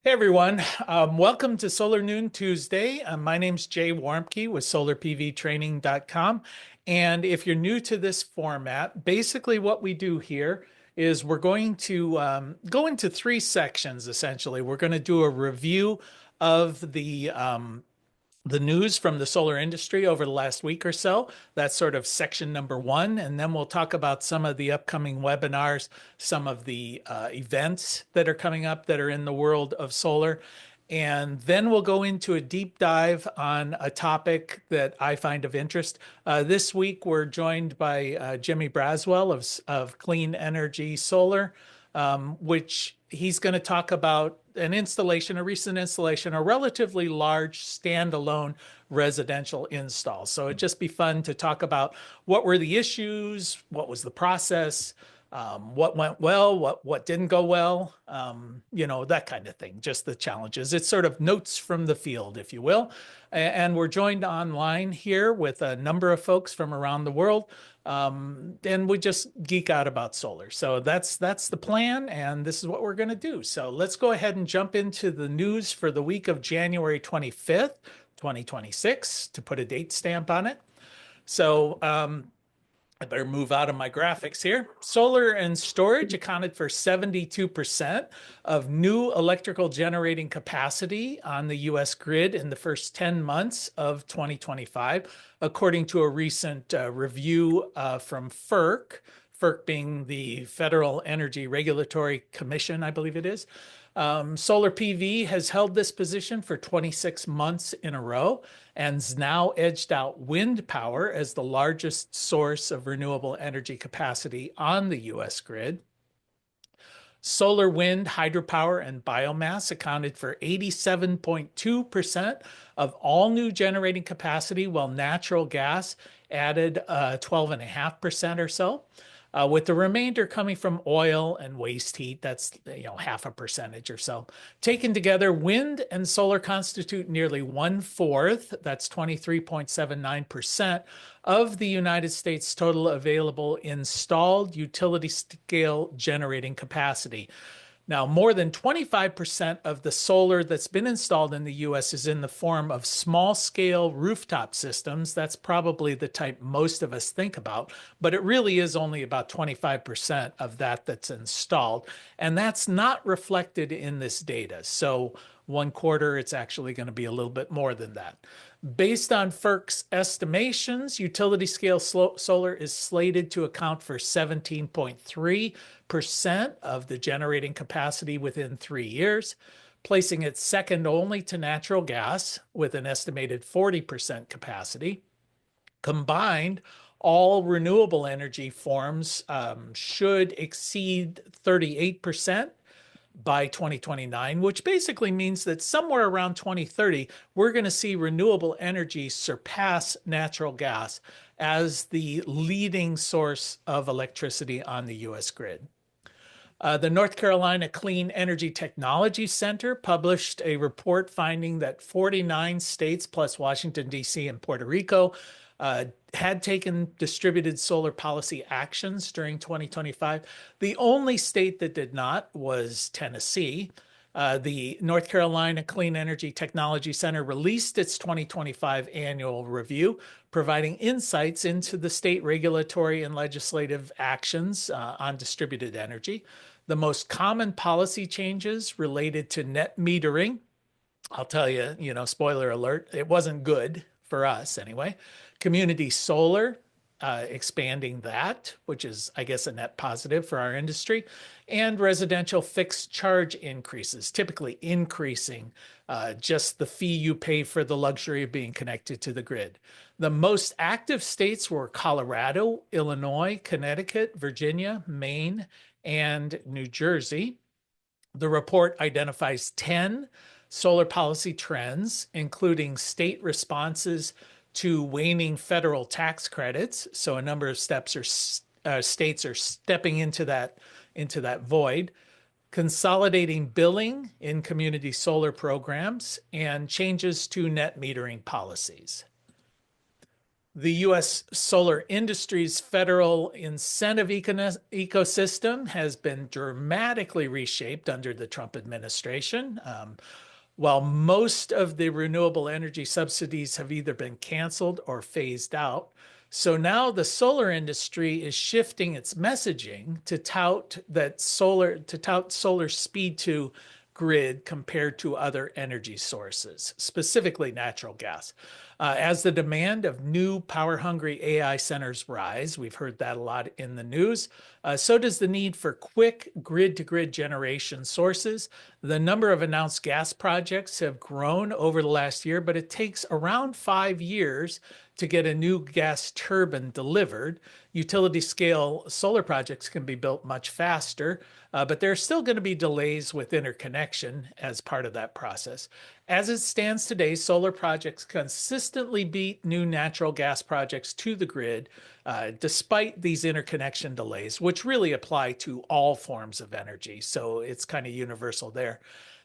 Hey everyone, welcome to Solar Noon Tuesday. My name's Jay Warmke with solarpvtraining.com. And if you're new to this format, basically what we do here is we're going to go into three sections essentially. We're going to do a review of the news from the solar industry over the last week or so. That's sort of section number one. And then we'll talk about some of the upcoming webinars, some of the events that are coming up that are in the world of solar. And then we'll go into a deep dive on a topic that I find of interest. This week, we're joined by Jimi Braswell of Clean Energy Solar, which he's going to talk about an installation, a recent installation, a relatively large standalone residential install. So it'd just be fun to talk about what were the issues, what was the process, what went well, what didn't go well, that kind of thing, just the challenges. It's sort of notes from the field, if you will. And we're joined online here with a number of folks from around the world. And we just geek out about solar. So that's the plan, and this is what we're going to do. So let's go ahead and jump into the news for the week of January 25th, 2026, to put a date stamp on it. So I better move out of my graphics here. Solar and storage accounted for 72% of new electrical generating capacity on the US grid in the first 10 months of 2025, according to a recent review from FERC, FERC being the Federal Energy Regulatory Commission, I believe it is. Solar PV has held this position for 26 months in a row and's now edged out wind power as the largest source of renewable energy capacity on the US grid. Solar, wind, hydropower, and biomass accounted for 87.2% of all new generating capacity, while natural gas added 12.5% or so. With the remainder coming from oil and waste heat. That's half a percentage or so. Taken together, wind and solar constitute nearly 1/4, that's 23.79% of the United States total available installed utility scale generating capacity. Now, more than 25% of the solar that's been installed in the US is in the form of small scale rooftop systems. That's probably the type most of us think about, but it really is only about 25% of that that's installed. And that's not reflected in this data. So 1/4, it's actually going to be a little bit more than that. Based on FERC's estimations, utility scale solar is slated to account for 17.3% of the generating capacity within 3 years, placing it second only to natural gas with an estimated 40% capacity. Combined, all renewable energy forms should exceed 38% by 2029, which basically means that somewhere around 2030, we're going to see renewable energy surpass natural gas as the leading source of electricity on the US grid. The North Carolina Clean Energy Technology Center published a report finding that 49 states plus Washington, D.C. and Puerto Rico had taken distributed solar policy actions during 2025. The only state that did not was Tennessee. The North Carolina Clean Energy Technology Center released its 2025 annual review, providing insights into the state regulatory and legislative actions on distributed energy. The most common policy changes related to net metering. I'll tell you, spoiler alert, it wasn't good for us anyway. Community solar, expanding that, which is, I guess, a net positive for our industry, and residential fixed charge increases, typically increasing just the fee you pay for the luxury of being connected to the grid. The most active states were Colorado, Illinois, Connecticut, Virginia, Maine, and New Jersey. The report identifies 10 solar policy trends, including state responses to waning federal tax credits. So a number of states are stepping into that void, consolidating billing in community solar programs, and changes to net metering policies. The U.S. solar industry's federal incentive ecosystem has been dramatically reshaped under the Trump administration. While most of the renewable energy subsidies have either been canceled or phased out, so now the solar industry is shifting its messaging to tout solar speed to grid compared to other energy sources, specifically natural gas. As the demand of new power-hungry AI centers rise, we've heard that a lot in the news, so does the need for quick grid-to-grid generation sources. The number of announced gas projects have grown over the last year, but it takes around 5 years to get a new gas turbine delivered. Utility scale solar projects can be built much faster, but there are still going to be delays with interconnection as part of that process. As it stands today, solar projects consistently beat new natural gas projects to the grid, despite these interconnection delays, which really apply to all forms of energy. So it's kind of universal there.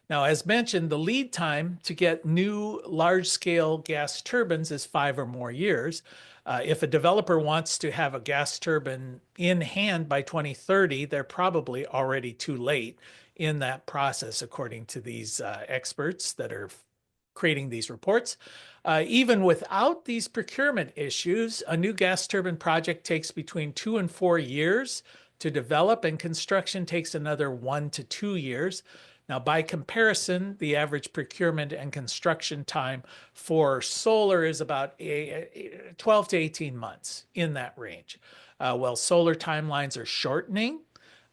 Now, as mentioned, the lead time to get new large-scale gas turbines is 5 or more years. If a developer wants to have a gas turbine in hand by 2030, they're probably already too late in that process, according to these experts that are creating these reports. Even without these procurement issues, a new gas turbine project takes between 2 and 4 years to develop, and construction takes another 1 to 2 years. Now, by comparison, the average procurement and construction time for solar is about 12 to 18 months, in that range. While solar timelines are shortening,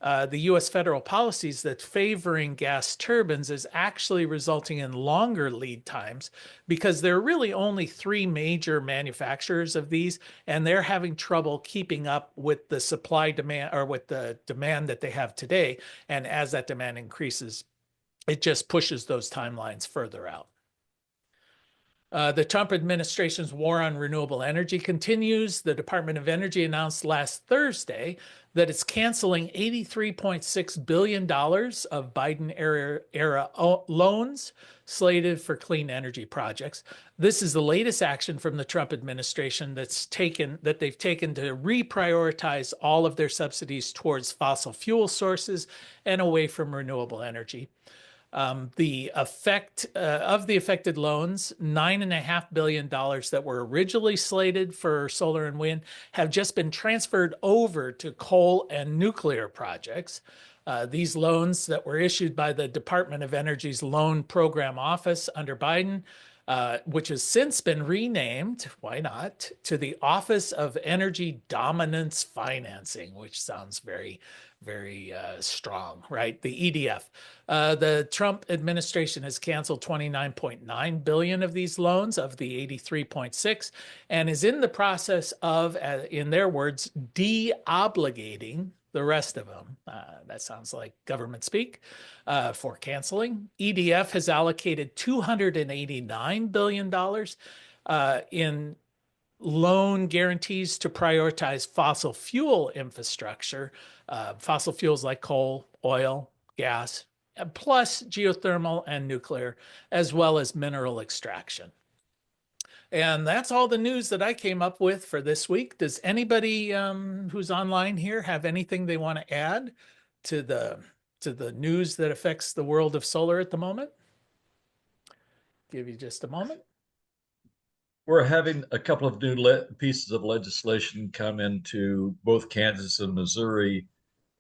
the U.S. federal policies that favoring gas turbines is actually resulting in longer lead times, because there are really only 3 major manufacturers of these, and they're having trouble keeping up with the supply demand, or with the demand that they have today. And as that demand increases, it just pushes those timelines further out. The Trump administration's war on renewable energy continues. The Department of Energy announced last Thursday that it's canceling $83.6 billion of Biden-era loans slated for clean energy projects. This is the latest action from the Trump administration that they've taken to reprioritize all of their subsidies towards fossil fuel sources and away from renewable energy. The effect of the affected loans, $9.5 billion that were originally slated for solar and wind, have just been transferred over to coal and nuclear projects. These loans that were issued by the Department of Energy's Loan Program Office under Biden, which has since been renamed, why not, to the Office of Energy Dominance Financing, which sounds very, very strong, right? The EDF. The Trump administration has canceled 29.9 billion of these loans of the 83.6, and is in the process of, in their words, de-obligating the rest of them. That sounds like government speak for canceling. EDF has allocated $289 billion in loan guarantees to prioritize fossil fuel infrastructure, fossil fuels like coal, oil, gas, plus geothermal and nuclear, as well as mineral extraction. And that's all the news that I came up with for this week. Does anybody who's online here have anything they want to add to the news that affects the world of solar at the moment? Give you just a moment. We're having a couple of new pieces of legislation come into both Kansas and Missouri,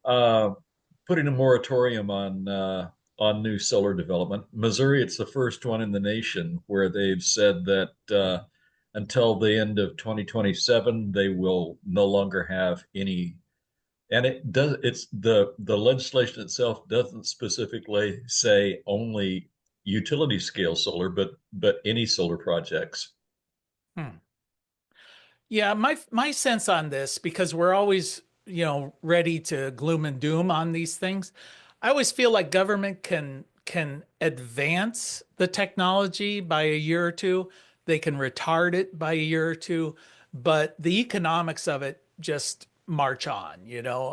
putting a moratorium on new solar development. Missouri, it's the first one in the nation where they've said that until the end of 2027, they will no longer have any. And it's the legislation itself doesn't specifically say only utility scale solar, but any solar projects. Yeah, my sense on this, because we're always, ready to gloom and doom on these things. I always feel like government can advance the technology by a year or two. They can retard it by a year or two, but the economics of it just march on,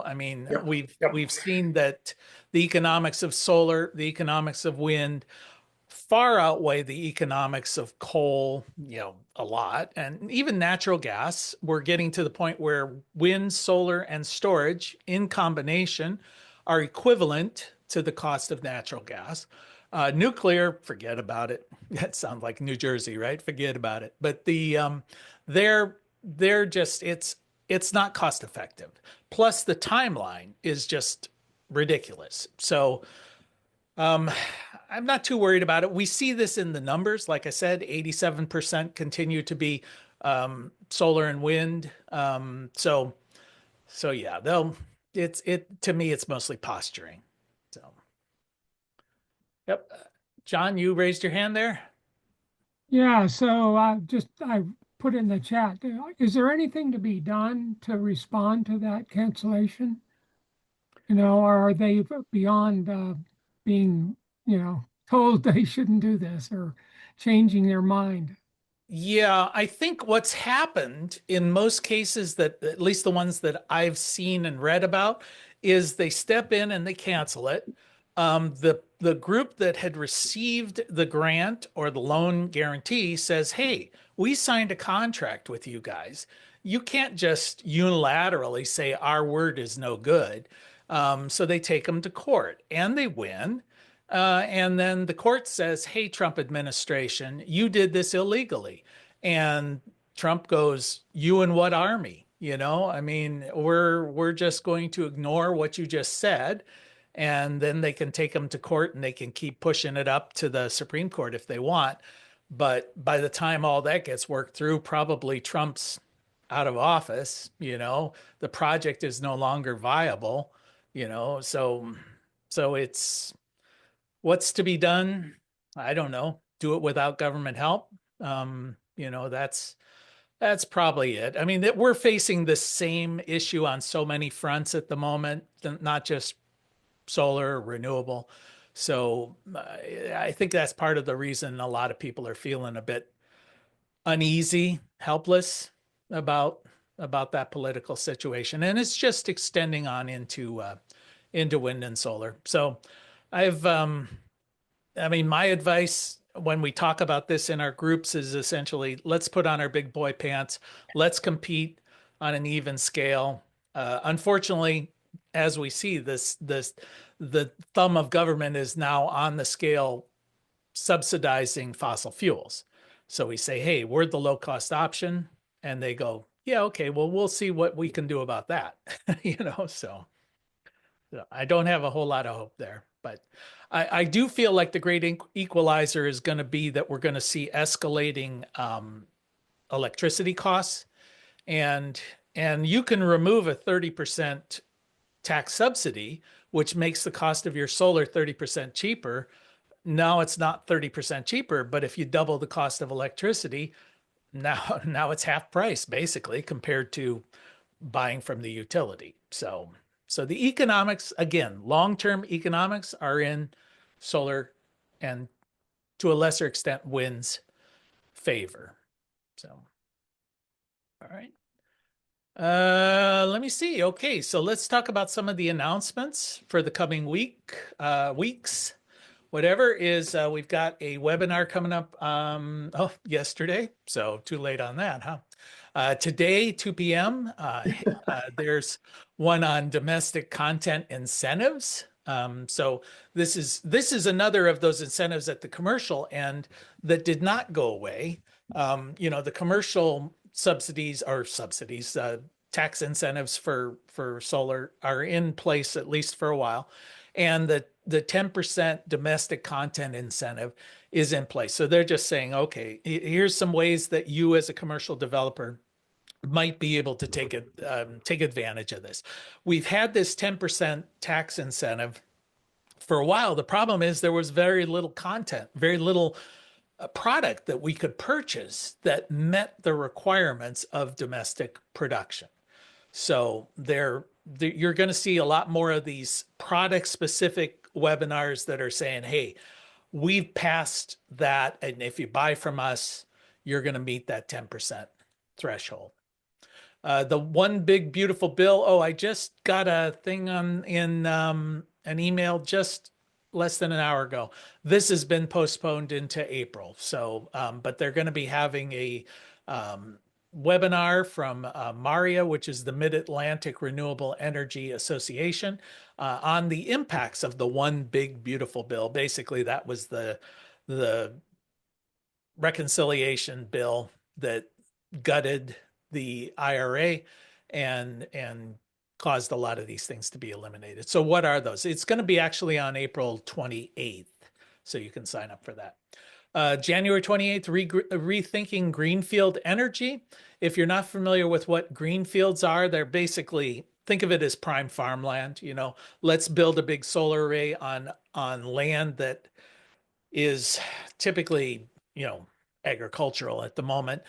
I mean, we've seen that the economics of solar, the economics of wind far outweigh the economics of coal, a lot. And even natural gas, we're getting to the point where wind, solar, and storage in combination are equivalent to the cost of natural gas. Nuclear, forget about it. That sounds like New Jersey, right? Forget about it. But they're just it's not cost effective. Plus, the timeline is just ridiculous. So um, I'm not too worried about it. We see this in the numbers. Like I said, 87% continue to be solar and wind. So yeah, they'll it to me it's mostly posturing. So yep. John, you raised your hand there. Yeah, so I put in the chat. Is there anything to be done to respond to that cancellation? Or are they beyond being, told they shouldn't do this or changing their mind? Yeah, I think what's happened in most cases, that at least the ones that I've seen and read about, is they step in and they cancel it. The group that had received the grant or the loan guarantee says, "Hey, we signed a contract with you guys. You can't just unilaterally say our word is no good." So they take them to court and they win. And then the court says, "Hey, Trump administration, you did this illegally." And Trump goes, "You and what army? I mean, we're just going to ignore what you just said." And then they can take them to court and they can keep pushing it up to the Supreme Court if they want. But by the time all that gets worked through, probably Trump's out of office, the project is no longer viable, so it's what's to be done? I don't know. Do it without government help. That's probably it. I mean, that we're facing the same issue on so many fronts at the moment, not just solar, renewable. So I think that's part of the reason a lot of people are feeling a bit uneasy, helpless about about that political situation, and it's just extending on into wind and solar. So I've I mean, my advice when we talk about this in our groups is essentially let's put on our big boy pants, let's compete on an even scale. Unfortunately, as we see the thumb of government is now on the scale subsidizing fossil fuels. So we say, hey, we're the low cost option. And they go, yeah, okay, well, we'll see what we can do about that. So I don't have a whole lot of hope there, but I do feel like the great equalizer is going to be that we're going to see escalating electricity costs, and you can remove a 30% tax subsidy, which makes the cost of your solar 30% cheaper. Now it's not 30% cheaper, but if you double the cost of electricity, now it's half price basically compared to buying from the utility. So the economics, again, long-term economics are in solar and to a lesser extent wind's favor. So, all right. Let me see. Okay, so let's talk about some of the announcements for the coming weeks. Whatever is, we've got a webinar coming up, yesterday, so too late on that, huh? Today, 2 p.m., there's one on domestic content incentives. So this is another of those incentives at the commercial end that did not go away. The commercial subsidies, tax incentives for solar are in place at least for a while, and the 10% domestic content incentive is in place. So they're just saying, okay, here's some ways that you as a commercial developer might be able to take advantage of this. We've had this 10% tax incentive for a while. The problem is there was very little content, very little product that we could purchase that met the requirements of domestic production. So you're going to see a lot more of these product specific webinars that are saying, hey, we've passed that, and if you buy from us, you're going to meet that 10% threshold. The one big beautiful bill. Oh, I just got a thing in an email just less than an hour ago. This has been postponed into April. So, but they're going to be having a webinar from MARIA, which is the Mid-Atlantic Renewable Energy Association, on the impacts of the One Big Beautiful Bill. Basically, that was the reconciliation bill that gutted the IRA and caused a lot of these things to be eliminated. So what are those? It's going to be actually on April 28th. So you can sign up for that. January 28th, Rethinking Greenfield Energy. If you're not familiar with what greenfields are, they're basically, think of it as prime farmland. You know, let's build a big solar array on land that is typically, you know, agricultural at the moment.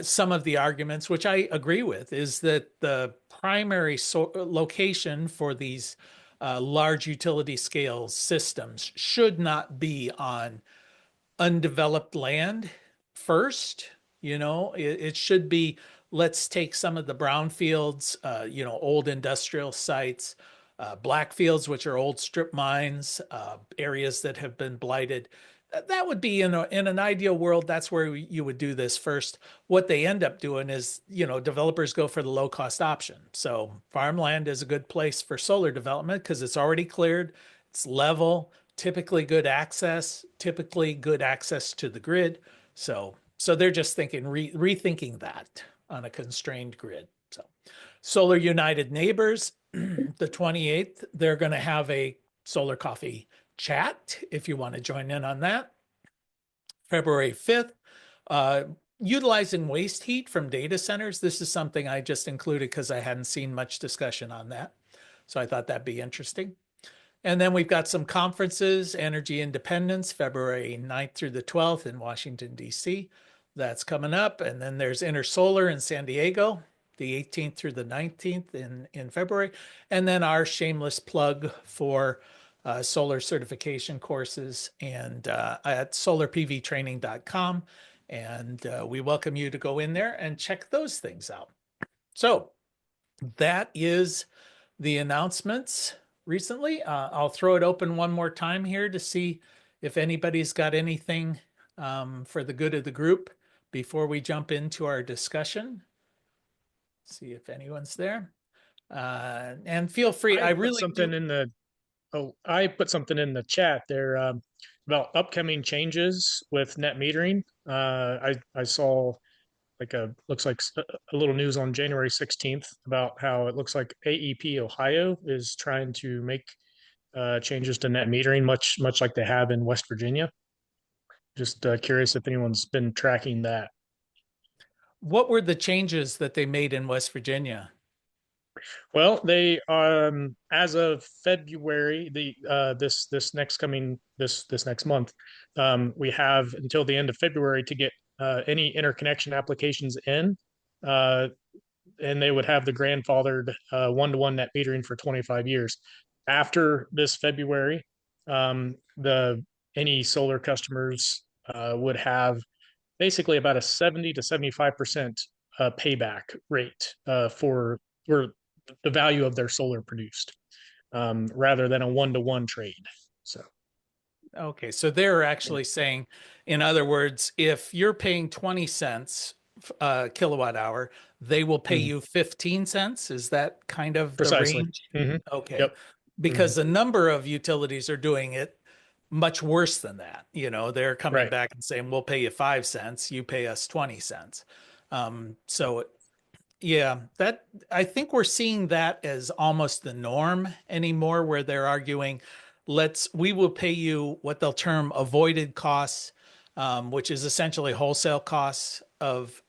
Some of the arguments, which I agree with, is that the primary location for these large utility scale systems should not be on undeveloped land first. You know, it should be, let's take some of the brownfields, you know, old industrial sites, black fields, which are old strip mines, areas that have been blighted. That would be in an ideal world. That's where you would do this first. What they end up doing is, you know, developers go for the low cost option. So farmland is a good place for solar development because it's already cleared, it's level, typically good access to the grid. So they're just thinking, rethinking that on a constrained grid. So Solar United Neighbors, the 28th, they're going to have a solar coffee chat if you want to join in on that. February 5th, utilizing waste heat from data centers. This is something I just included because I hadn't seen much discussion on that. So I thought that'd be interesting. And then we've got some conferences, Energy Independence, February 9th through the 12th in Washington, D.C. That's coming up. And then there's Intersolar in San Diego, the 18th through the 19th in February. And then our shameless plug for solar certification courses and at solarpvtraining.com. And we welcome you to go in there and check those things out. So that is the announcements recently. I'll throw it open one more time here to see if anybody's got anything for the good of the group before we jump into our discussion. See if anyone's there. And feel free. I really something do. in the I put something in the chat there about upcoming changes with net metering. I saw like looks like a little news on January 16th about how it looks like AEP Ohio is trying to make changes to net metering, much like they have in West Virginia. Just curious if anyone's been tracking that. What were the changes that they made in West Virginia? Well, they as of February, this next month, we have until the end of February to get any interconnection applications in, and they would have the grandfathered one-to-one net metering for 25 years. After this February, the any solar customers would have basically about a 70 to 75% payback rate for the value of their solar produced, rather than a one-to-one trade. So, okay, so they're actually saying, in other words, if you're paying 20 cents kilowatt hour, they will pay you 15 cents. Is that kind of precisely the range? Okay. Yep. Because a number of utilities are doing it much worse than that. You know, they're coming Right. back and saying, we'll pay you 5 cents, you pay us 20 cents. So yeah, that I think we're seeing that as almost the norm anymore, where they're arguing, we will pay you what they'll term avoided costs, which is essentially wholesale costs of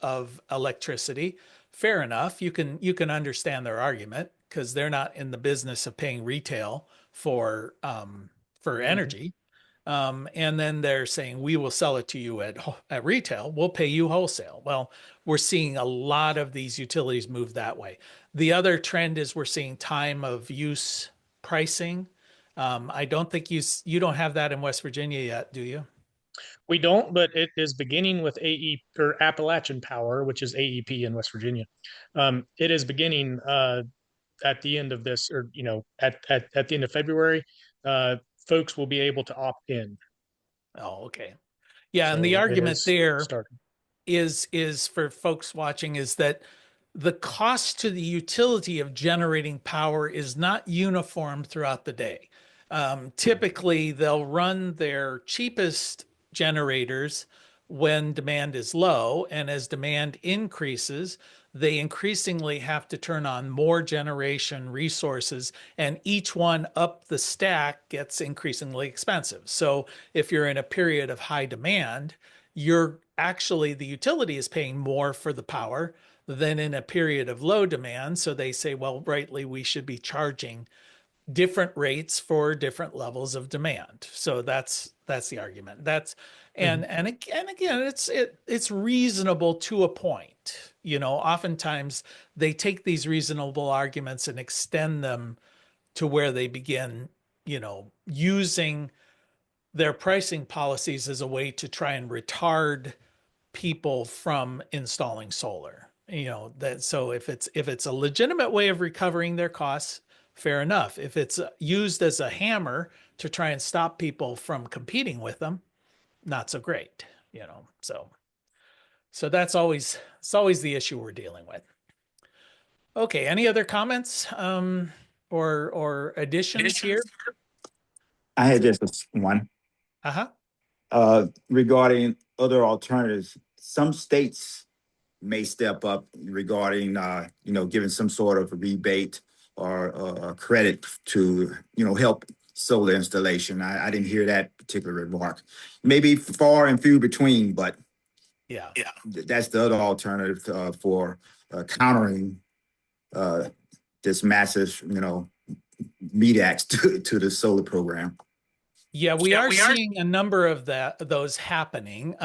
electricity. Fair enough. You can understand their argument because they're not in the business of paying retail for energy. And then they're saying, we will sell it to you at retail. We'll pay you wholesale. Well, we're seeing a lot of these utilities move that way. The other trend is we're seeing time of use pricing. I don't think you don't have that in West Virginia yet, do you? We don't, but it is beginning with AE or Appalachian Power, which is AEP in West Virginia. It is beginning at the end of this, or at the end of February. folks will be able to opt in. Oh, okay. Yeah, and So the it argument has there started. is for folks watching is that the cost to the utility of generating power is not uniform throughout the day. Typically, they'll run their cheapest generators when demand is low, and as demand increases, they increasingly have to turn on more generation resources, and each one up the stack gets increasingly expensive. So if you're in a period of high demand, you're actually, the utility is paying more for the power than in a period of low demand. So they say, well, rightly, we should be charging different rates for different levels of demand. So that's the argument. That's and again, it's reasonable to a point. You know, oftentimes they take these reasonable arguments and extend them to where they begin, you know, using their pricing policies as a way to try and retard people from installing solar. You know, that so if it's a legitimate way of recovering their costs, fair enough. If it's used as a hammer to try and stop people from competing with them, not so great, you know. So that's always, it's always the issue we're dealing with. Okay, any other comments or additions here? I had just one Uh-huh. regarding other alternatives. Some states may step up regarding, giving some sort of a rebate or credit to, help solar installation. I didn't hear that particular remark. Maybe far and few between, but Yeah. that's the other alternative for countering this massive, meat axe to the solar program. Yeah, we are seeing a number of those happening.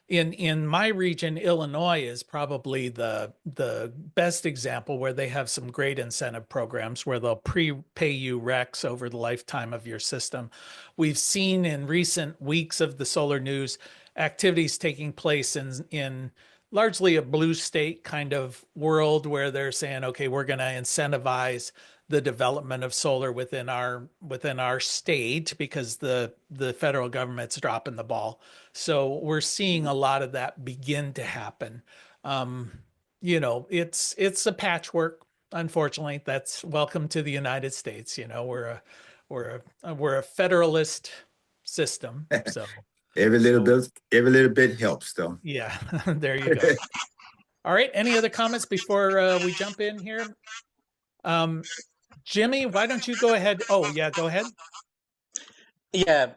In my region, Illinois is probably the best example, where they have some great incentive programs where they'll prepay you RECs over the lifetime of your system. We've seen in recent weeks of the solar news activities taking place in largely a blue state kind of world, where they're saying, okay, we're going to incentivize the development of solar within our state because the federal government's dropping the ball. So we're seeing a lot of that begin to happen. You know, it's a patchwork. Unfortunately, that's welcome to the United States. You know, we're a federalist system. So Every little bit helps, though. yeah, there you go. All right. Any other comments before we jump in here? Jimmy, why don't you go ahead? Oh, yeah, go ahead. Yeah,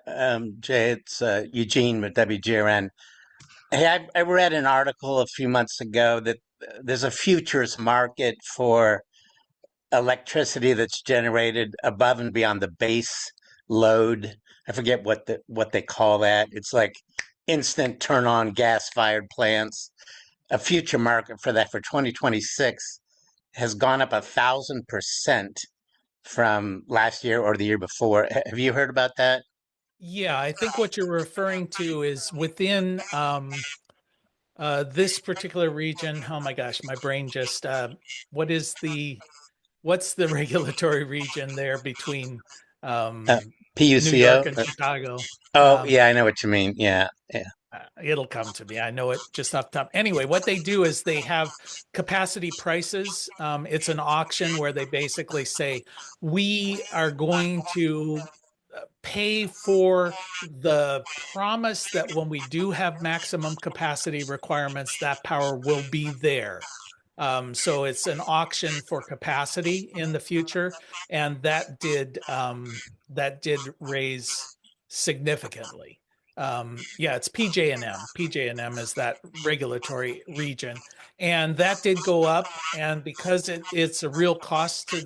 Jay, it's Eugene with WGRN. Hey, I read an article a few months ago that there's a futures market for electricity that's generated above and beyond the base load. I forget what they call that. It's like instant turn on gas-fired plants. A future market for that for 2026 has gone up 1,000% from last year or the year before. Have you heard about that? Yeah, I think what you're referring to is within this particular region. Oh my gosh, my brain just what is what's the regulatory region there between Uh, New York PUCO? and Chicago? Oh, yeah, I know what you mean. Yeah, yeah. It'll come to me. I know it just off the top. Anyway, what they do is they have capacity prices. It's an auction where they basically say, we are going to pay for the promise that when we do have maximum capacity requirements, that power will be there. So it's an auction for capacity in the future, and that did raise significantly. Yeah, it's PJ&M. PJ&M is that regulatory region, and that did go up. And because it's a real cost to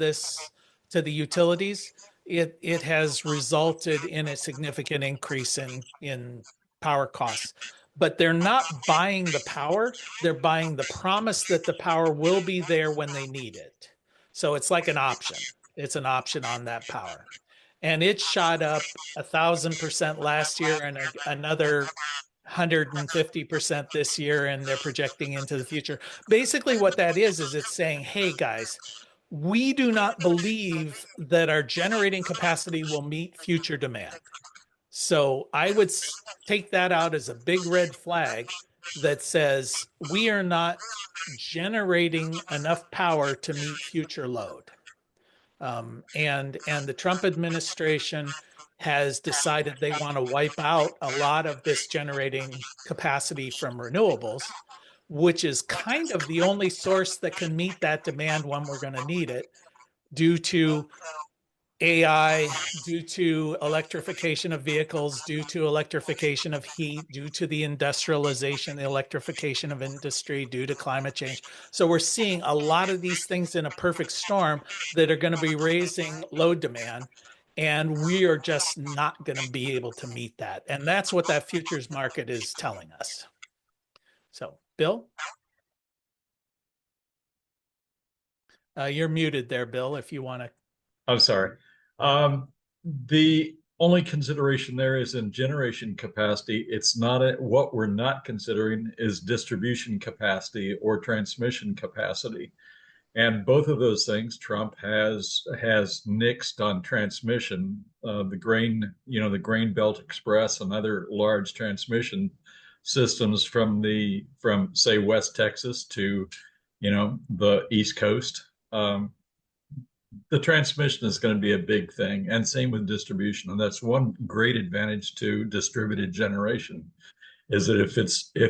the utilities, it has resulted in a significant increase in power costs. But they're not buying the power, they're buying the promise that the power will be there when they need it. So it's like an option. It's an option on that power. And it shot up 1,000% last year and another 150% this year, and they're projecting into the future. Basically, what that is it's saying, hey guys, we do not believe that our generating capacity will meet future demand. So I would take that out as a big red flag that says we are not generating enough power to meet future load. And the Trump administration has decided they want to wipe out a lot of this generating capacity from renewables, which is kind of the only source that can meet that demand when we're going to need it, due to AI, due to electrification of vehicles, due to electrification of heat, due to the industrialization, the electrification of industry, due to climate change. So we're seeing a lot of these things in a perfect storm that are going to be raising load demand. And we are just not going to be able to meet that. And that's what that futures market is telling us. So, Bill? You're muted there, Bill, if you want to. I'm sorry. The only consideration there is in generation capacity. It's not what we're not considering is distribution capacity or transmission capacity. And both of those things Trump has nixed on transmission. The Grain Belt Express and other large transmission systems from say West Texas to the East Coast. The transmission is going to be a big thing, and same with distribution. And that's one great advantage to distributed generation, is that if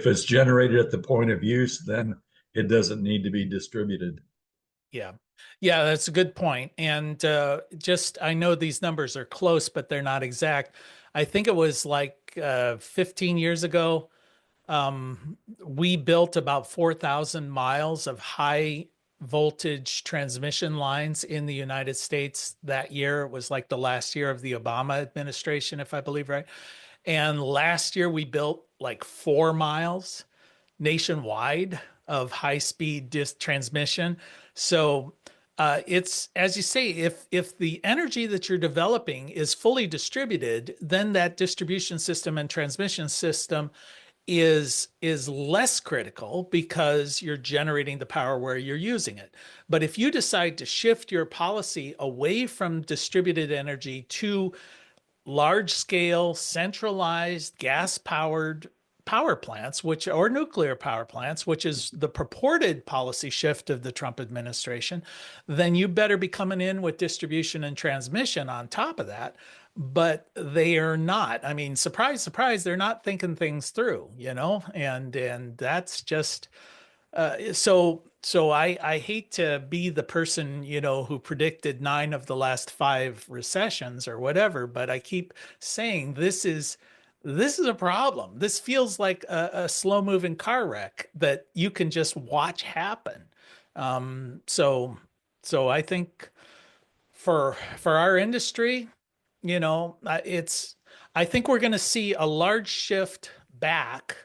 it's generated at the point of use, then it doesn't need to be distributed. Yeah. Yeah, that's a good point. And I know these numbers are close, but they're not exact. I think it was like 15 years ago, we built about 4,000 miles of high voltage transmission lines in the United States that year. It was like the last year of the Obama administration, if I believe right. And last year we built like 4 miles nationwide of high speed transmission. So it's, as you say, if the energy that you're developing is fully distributed, then that distribution system and transmission system is less critical because you're generating the power where you're using it. But if you decide to shift your policy away from distributed energy to large scale, centralized, gas powered power plants, or nuclear power plants, which is the purported policy shift of the Trump administration, then you better be coming in with distribution and transmission on top of that. But they are not. I mean, surprise, surprise, they're not thinking things through, and that's just so I hate to be the person, who predicted 9 of the last 5 recessions or whatever, but I keep saying this is a problem. This feels like a slow moving car wreck that you can just watch happen. So I think for our industry, I think we're going to see a large shift back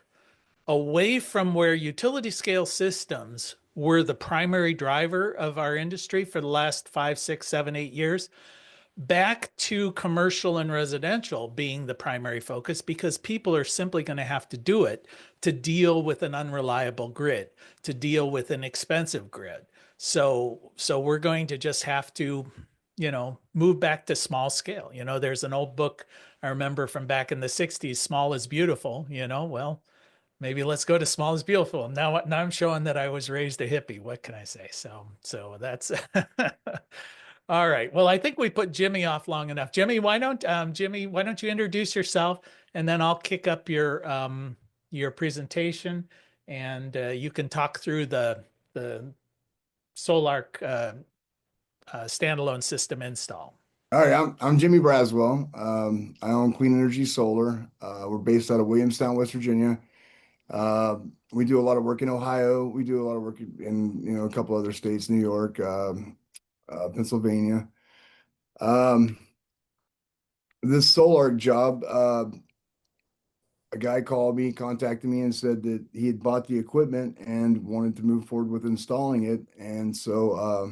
away from where utility scale systems were the primary driver of our industry for the last 5, 6, 7, 8 years, back to commercial and residential being the primary focus, because people are simply going to have to do it to deal with an unreliable grid, to deal with an expensive grid. So we're going to just have to, move back to small scale. There's an old book I remember from back in the 60s, Small is Beautiful, well, maybe let's go to small is beautiful. Now I'm showing that I was raised a hippie. What can I say? So that's all right. Well, I think we put Jimmy off long enough. Jimmy, why don't you introduce yourself, and then I'll kick up your presentation, and you can talk through the Solarc standalone system install. All right, I'm Jimmy Braswell. I own Clean Energy Solar. We're based out of Williamstown, West Virginia. We do a lot of work in Ohio. We do a lot of work in a couple other states, New York, Pennsylvania. This Solarc job, a guy contacted me and said that he had bought the equipment and wanted to move forward with installing it. And so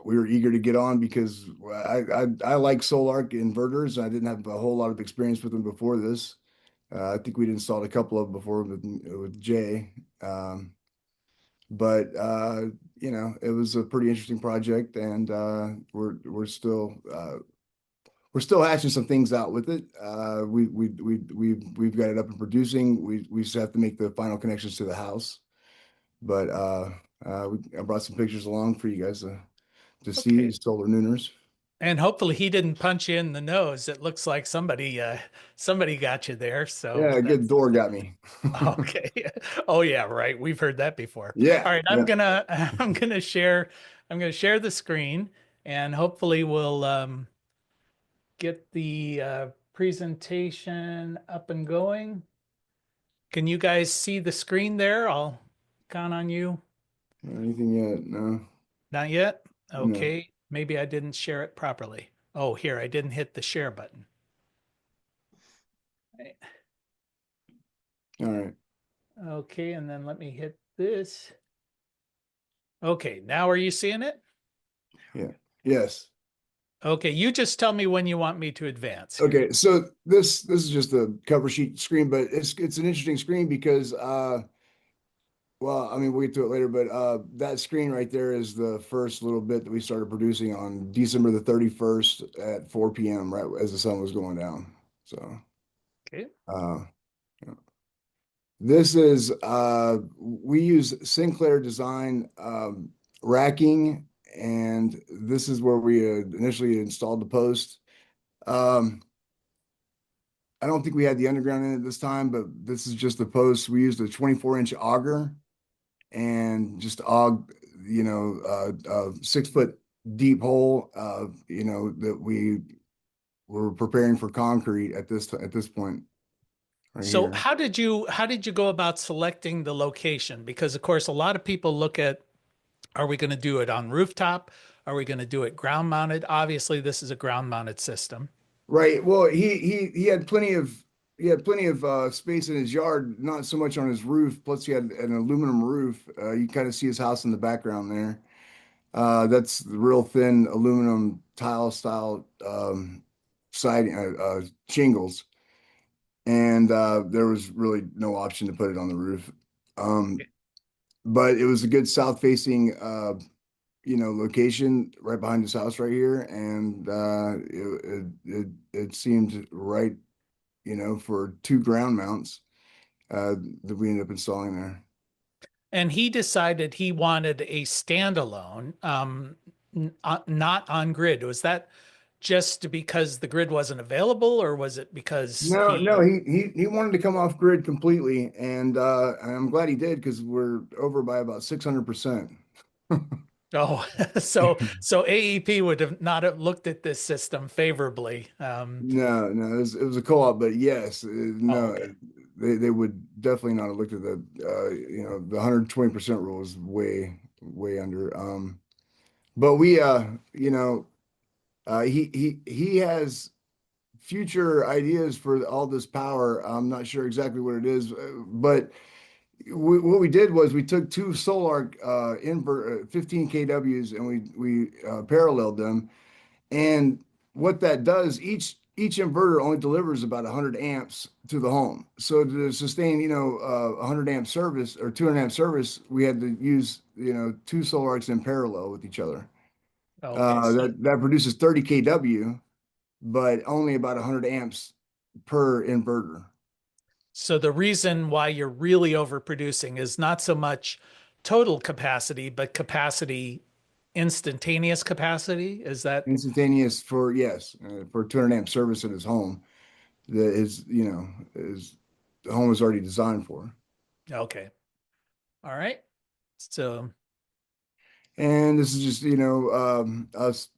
we were eager to get on because I like Solarc inverters. I didn't have a whole lot of experience with them before this. I think we'd installed a couple of before with Jay. but you know, it was a pretty interesting project, and we're still hashing some things out with it. We've got it up and producing. We just have to make the final connections to the house. But I brought some pictures along for you guys to see Okay. these solar nooners. And hopefully he didn't punch you in the nose. It looks like somebody got you there. So Yeah, a good that's door got me. okay. Oh yeah, right. We've heard that before. Yeah, All right, yeah. I'm gonna share the screen and hopefully we'll get the presentation up and going. Can you guys see the screen there? I'll count on you. Anything yet? No, Not yet? no. Okay. Maybe I didn't share it properly. Oh, here, I didn't hit the share button. All right. Okay, and then let me hit this. Okay, now are you seeing it? Yeah. Yes. Okay, you just tell me when you want me to advance here. Okay. So this is just a cover sheet screen, but it's an interesting screen because well, I mean, we'll get to it later, but that screen right there is the first little bit that we started producing on December the 31st at 4 p.m., right as the sun was going down. So Okay. uh, this is we use Sinclair design racking, and this is where we initially installed the post. Um, I don't think we had the underground in it this time, but this is just the post. We used a 24-inch auger and just aug, you know, 6 foot deep hole, you know, that we were preparing for concrete at this point right So here. how did you go about selecting the location? Because of course, a lot of people look at, are we going to do it on rooftop? Are we going to do it ground mounted? Obviously, this is a ground mounted system. Right. Well, he had plenty of space in his yard, not so much on his roof. Plus, he had an aluminum roof. You kind of see his house in the background there. That's the real thin aluminum tile style siding shingles, and there was really no option to put it on the roof. Um, but it was a good south facing you know, location right behind his house right here, and it seemed right, you know, for 2 ground mounts that we ended up installing there. And he decided he wanted a standalone, not on grid. Was that just because the grid wasn't available, or was it because No, no, he? he wanted to come off grid completely, and I'm glad he did because we're over by about 600%. Oh, so AEP would have not have looked at this system favorably. No, no, it was a co-op, but yes, Oh, no, okay. they would definitely not have looked at the you know, the 120% rule is way under. But we you know, he has future ideas for all this power. I'm not sure exactly what it is, but what we did was we took two solar invert 15 kWs and we paralleled them. And what that does, each inverter only delivers about 100 amps to the home. So to sustain, you know, 100 amp service or 200 amp service, we had to use, you know, two solar arcs in parallel with each other. Okay. That produces 30 kW, but only about 100 amps per inverter. So the reason why you're really overproducing is not so much total capacity, but capacity, instantaneous capacity. Is that Instantaneous for, yes, for 200 amp service in his home that is, you know, is the home is already designed for. okay? All right. So And this is just, you know, us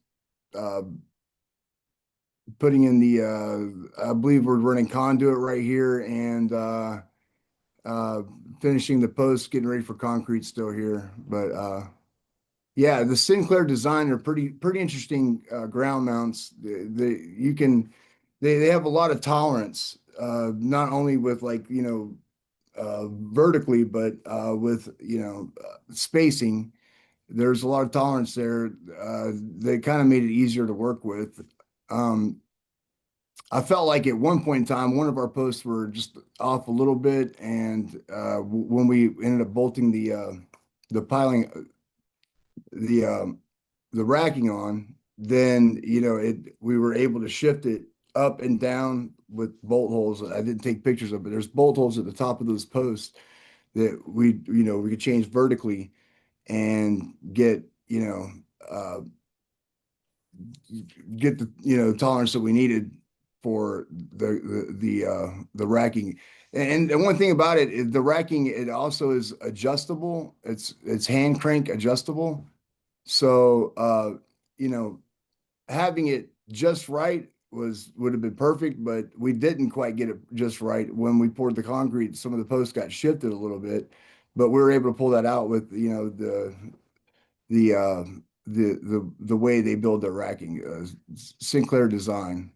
uh, putting in the, I believe we're running conduit right here and uh, finishing the post, getting ready for concrete still here. But yeah, the Sinclair design are pretty interesting ground mounts. You can they have a lot of tolerance, not only with like, you know, vertically, but with, you know, spacing. There's a lot of tolerance there. They kind of made it easier to work with. Um, I felt like at one point in time, one of our posts were just off a little bit, and when we ended up bolting the piling, the racking on, then we were able to shift it up and down with bolt holes. I didn't take pictures of it. There's bolt holes at the top of those posts that we could change vertically and get uh, get the tolerance that we needed for the racking. And one thing about it is the racking, it also is adjustable. It's hand crank adjustable. So having it just right would have been perfect, but we didn't quite get it just right. When we poured the concrete, some of the posts got shifted a little bit, but we were able to pull that out with the uh the way they build their racking, Sinclair design.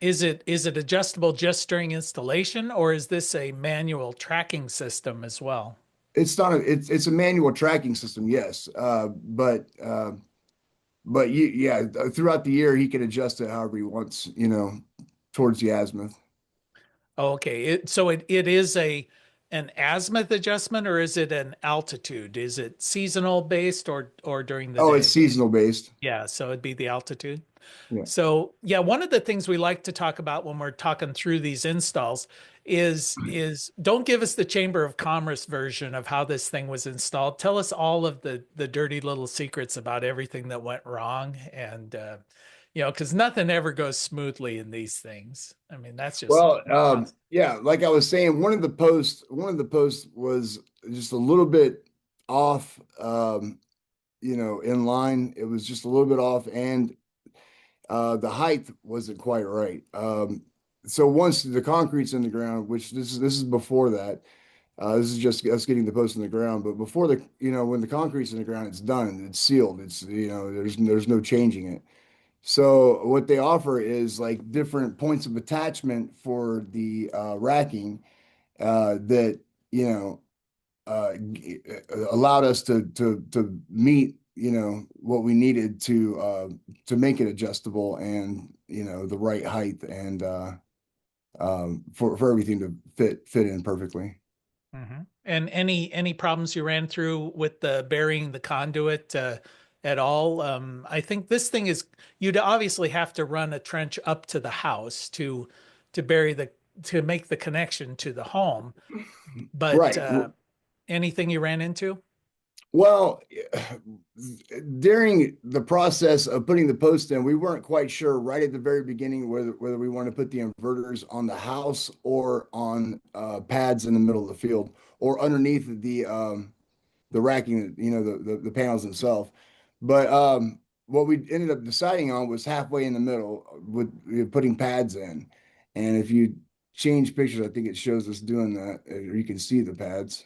Is it adjustable just during installation, or is this a manual tracking system as well? It's not it's a manual tracking system, yes. But yeah, throughout the year he can adjust it however he wants, towards the azimuth. Oh, okay. It is an azimuth adjustment, or is it an altitude? Is it seasonal based or during the Oh, day? it's seasonal based. Yeah, so it'd be the altitude. Yeah. So yeah, one of the things we like to talk about when we're talking through these installs is don't give us the Chamber of Commerce version of how this thing was installed. Tell us all of the dirty little secrets about everything that went wrong, and because nothing ever goes smoothly in these things. I mean, that's just Well, yeah, like I was saying, one of the posts was just a little bit off, in line. It was just a little bit off, and the height wasn't quite right. So once the concrete's in the ground, which this is before that, this is just us getting the post in the ground. But before when the concrete's in the ground, it's done, it's sealed. It's there's no changing it. So what they offer is like different points of attachment for the racking that allowed us to meet what we needed to make it adjustable and the right height and for everything to fit in perfectly. Mhm. And any problems you ran through with the burying the conduit at all? I think this thing is you'd obviously have to run a trench up to the house to bury to make the connection to the home. But Right. anything you ran into? Well, during the process of putting the post in, we weren't quite sure right at the very beginning whether we want to put the inverters on the house or on pads in the middle of the field or underneath the racking, the panels themselves. But what we ended up deciding on was halfway in the middle with putting pads in. And if you change pictures, I think it shows us doing that, or you can see the pads.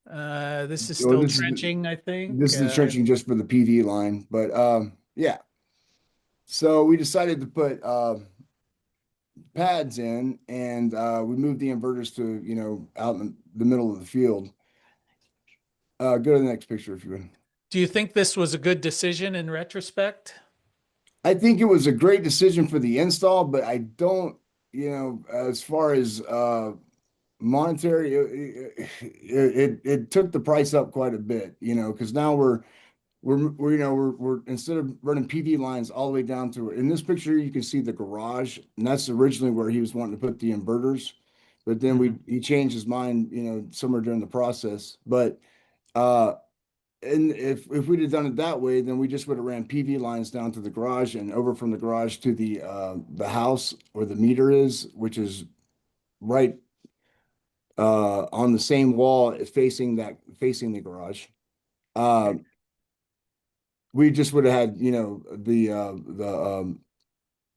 This is Well, still trenching, I think. this is the trenching just for the PV line, but yeah. So we decided to put pads in, and we moved the inverters to out in the middle of the field. Go to the next picture if you would. Do you think this was a good decision in retrospect? I think it was a great decision for the install, but I don't, as far as monetary, it took the price up quite a bit, because now we're instead of running PV lines all the way down to in this picture, you can see the garage, and that's originally where he was wanting to put the inverters, but then he changed his mind, somewhere during the process. But and if we'd have done it that way, then we just would have ran PV lines down to the garage and over from the garage to the house where the meter is, which is right on the same wall facing the garage. We just would have had, the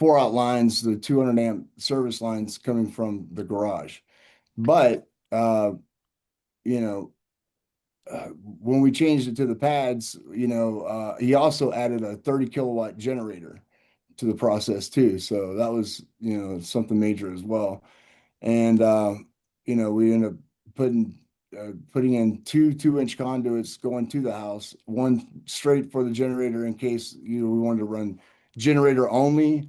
4-out lines, the 200 amp service lines coming from the garage. But you know, when we changed it to the pads, he also added a 30 kilowatt generator to the process too. So that was, something major as well. And we ended up putting in two 2-inch conduits going to the house, one straight for the generator in case we wanted to run generator only,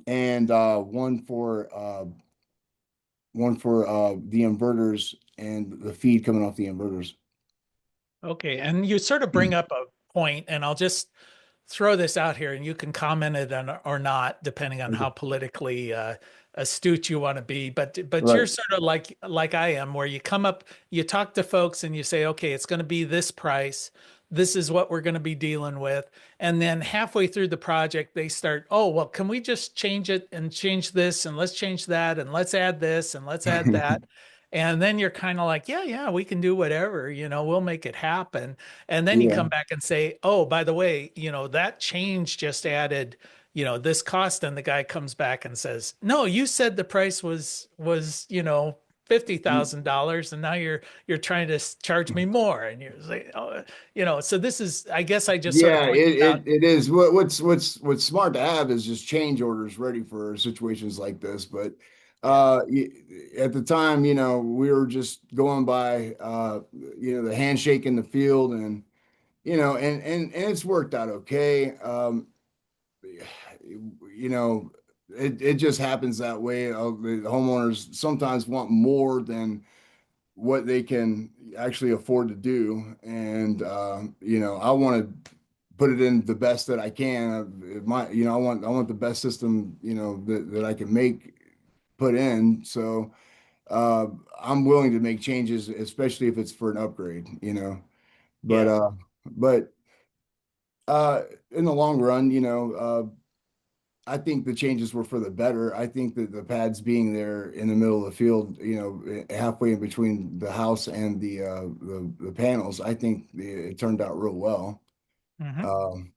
and one for the inverters and the feed coming off the inverters. Okay, and you sort of bring up a point, and I'll just throw this out here, and you can comment it on or not, depending on Okay. how politically astute you want to be. But you're Right. sort of like I am, where you come up, you talk to folks, and you say, okay, it's going to be this price. This is what we're going to be dealing with. And then halfway through the project, they start, oh, well, can we just change it and change this and let's change that and let's add this and let's add that. And then you're kind of like, yeah, yeah, we can do whatever, we'll make it happen. And then you Yeah. come back and say, oh, by the way, that change just added, this cost. And the guy comes back and says, no, you said the price was, $50,000, and now you're trying to charge me more. And you're like, oh, so this is, I guess I just sort of Yeah, pointed out. it is. What's smart to have is just change orders ready for situations like this. But Yeah. at the time, we were just going by the handshake in the field, and and it's worked out okay. It just happens that way. The homeowners sometimes want more than what they can actually afford to do. And I want to put it in the best that I can. I want the best system, that I can put in. So uh, I'm willing to make changes, especially if it's for an upgrade, But Yeah. but in the long run, I think the changes were for the better. I think that the pads being there in the middle of the field, halfway in between the house and the panels, I think it turned out real well. Hmm. Um,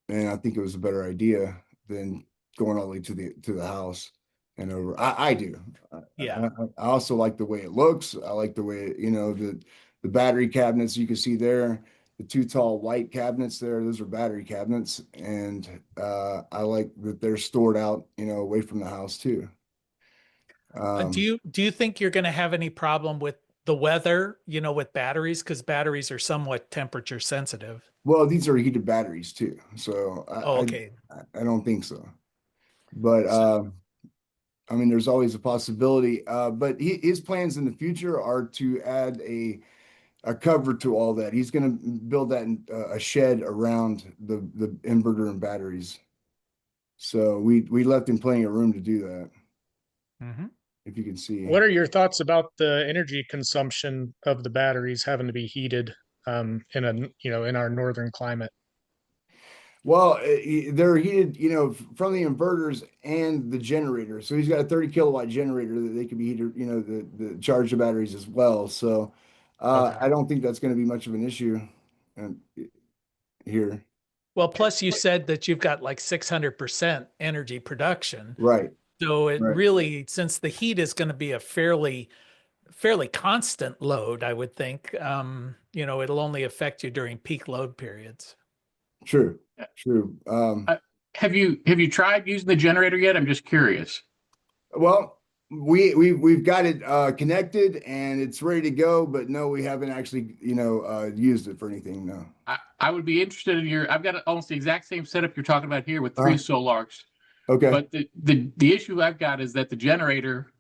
and I think it was a better idea than going all the way to the house and over. I do. Yeah. I also like the way it looks. I like the way the battery cabinets you can see there, the two tall white cabinets there. Those are battery cabinets, and I like that they're stored out, away from the house too. Do Um, you think you're going to have any problem with the weather, with batteries? Because batteries are somewhat temperature sensitive. well, these are heated batteries too, so Oh, okay. I don't think so. But So, I mean, there's always a possibility. But his plans in the future are to add a cover to all that. He's going to build that in, a shed around the inverter and batteries. So we left him plenty of room to do that, mhm. if you can see. What are your thoughts about the energy consumption of the batteries having to be heated in our northern climate? Well, they're heated, from the inverters and the generator. So he's got a 30 kilowatt generator that they can be heated, the charge the batteries as well. So Okay. I don't think that's going to be much of an issue um, here. Well, plus you said that you've got like 600% energy production. Right, So it right. really, since the heat is going to be a fairly constant load, I would think, it'll only affect you during peak load periods. True, true. Uh, have you tried using the generator yet? I'm just curious. Well, we've got it connected and it's ready to go, but no, we haven't actually, used it for anything. No. I would be interested in I've got almost the exact same setup you're talking about here with three Solarks. Okay. But the issue I've got is that the generator,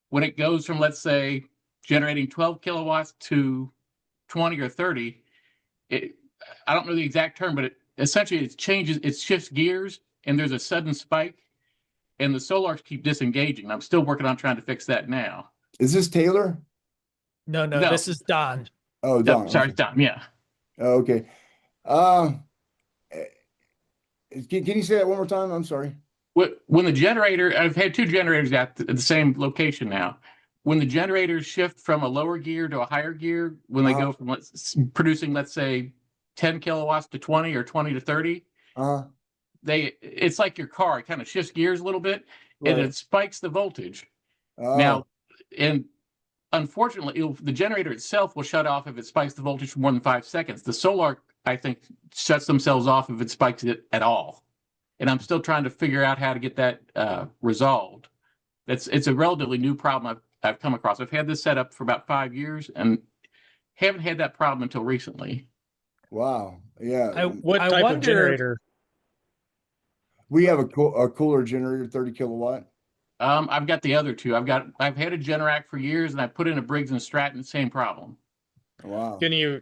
when it goes from, let's say, generating 12 kilowatts to 20 or 30, I don't know the exact term, but it shifts gears, and there's a sudden spike, and the Solarks keep disengaging. I'm still working on trying to fix that now. Is this Taylor? No, No. this is Don. Oh, Don. Sorry, Okay. Don. Yeah. Oh, okay. Uh, can you say that one more time? I'm sorry. When the generator, I've had two generators at the same location now. When the generators shift from a lower gear to a higher gear, when they go from producing, let's say, 10 kilowatts to 20 or 20 to 30, it's like your car. It kind of shifts gears a little bit, and Right. it spikes the voltage. Oh, Now, and unfortunately, the generator itself will shut off if it spikes the voltage for more than 5 seconds. The solar, I think, shuts themselves off if it spikes it at all. And I'm still trying to figure out how to get that resolved. It's a relatively new problem I've come across. I've had this set up for about 5 years and haven't had that problem until recently. wow. Yeah. What I type of wonder- generator? We have a cooler generator, 30 kilowatt. I've got the other two. I've had a Generac for years, and I put in a Briggs and Stratton, same problem. Wow. Can you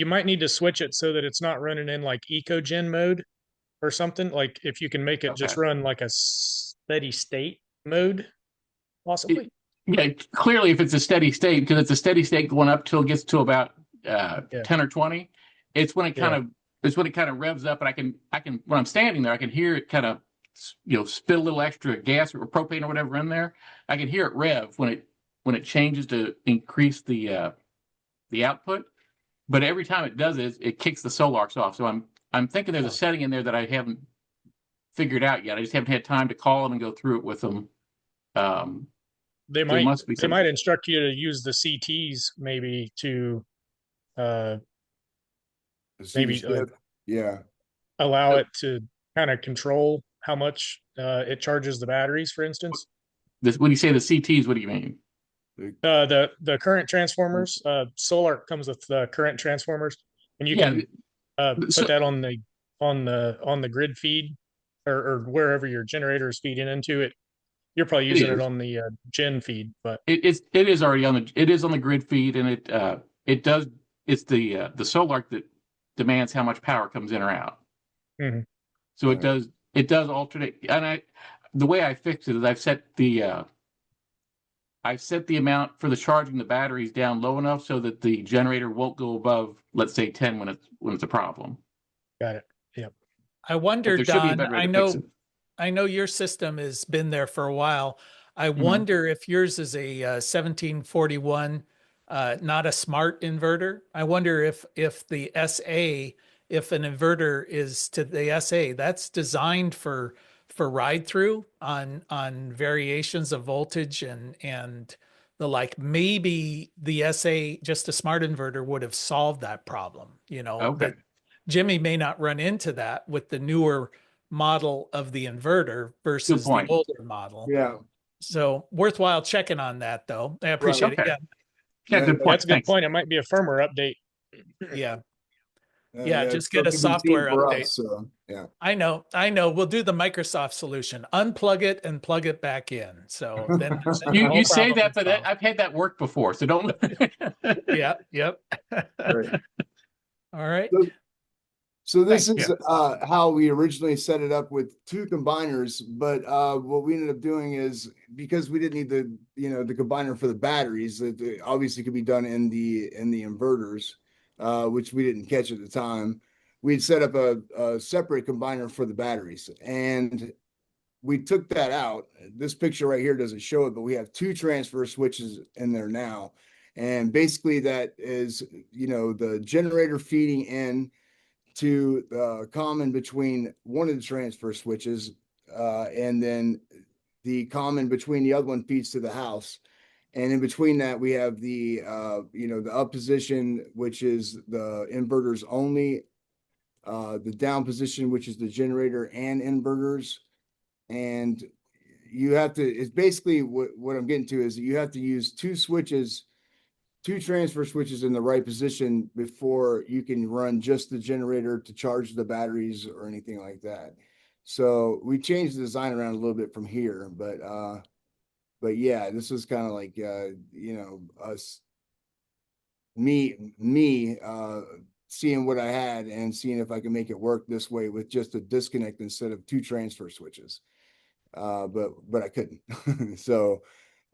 might need to switch it so that it's not running in like ecogen mode or something. Like if you can make it just Okay. run like a steady state mode, possibly. Yeah, clearly, if it's a steady state, because it's a steady state going up till it gets to about Yeah. 10 or 20, it's when it kind Yeah. of it's when it kind of revs up, and I can when I'm standing there, I can hear it kind of spit a little extra gas or propane or whatever in there. I can hear it rev when it changes to increase the output. But every time it does it kicks the Solarks off. So I'm thinking there's a setting in there that I haven't figured out yet. I just haven't had time to call them and go through it with them. They There might must be they might something. instruct you to use the CTs maybe to uh maybe Yeah. allow it to kind of control how much it charges the batteries, for instance. When you say the CTs, what do you mean? The current transformers, solar comes with current transformers, and you Yeah. can So put that on the grid feed or wherever your generator is feeding into it. You're probably it using it is. on the gen feed, but It is already on the grid feed, and it does. It's the solar that demands how much power comes in or out. Mhm. So it does alternate. And the way I fixed it is I've set the amount for the charging the batteries down low enough so that the generator won't go above, let's say, 10 when it's a problem. got it. Yep. I But wonder, there should be a Don, better way to fix it. I know your system has been there for a while. I Mhm. wonder if yours is a 1741, not a smart inverter. I wonder if the SA, if an inverter is to the SA, that's designed for ride through on variations of voltage and the like. Maybe the SA, just a smart inverter, would have solved that problem. Okay. But Jimmy may not run into that with the newer model of the inverter Good versus the point. older model. Yeah. So worthwhile checking on that, though. I Right. appreciate it. Okay. Yeah, Yeah, good point. That's a good Thanks. point. It might be a firmware update. yeah, Yeah, just it's get a something we've seen software for update. us. So yeah. I know. We'll do the Microsoft solution. Unplug it and plug it back in. So then the You whole say problem that, is but solved. I've had that work before, so don't. Yeah, yep. Right. All right. So this Thanks. is how we originally set it up with two combiners, but what we ended up doing is, because we didn't need the combiner for the batteries, that obviously could be done in the inverters, which we didn't catch at the time. We'd set up a separate combiner for the batteries, and we took that out. This picture right here doesn't show it, but we have two transfer switches in there now. And basically that is, the generator feeding in to the common between one of the transfer switches, and then the common between the other one feeds to the house. And in between that, we have the up position, which is the inverters only, the down position, which is the generator and inverters. And it's basically what I'm getting to is that you have to use two transfer switches in the right position before you can run just the generator to charge the batteries or anything like that. So we changed the design around a little bit from here, but yeah, this was kind of like us me seeing what I had and seeing if I can make it work this way with just a disconnect instead of two transfer switches. But I couldn't. So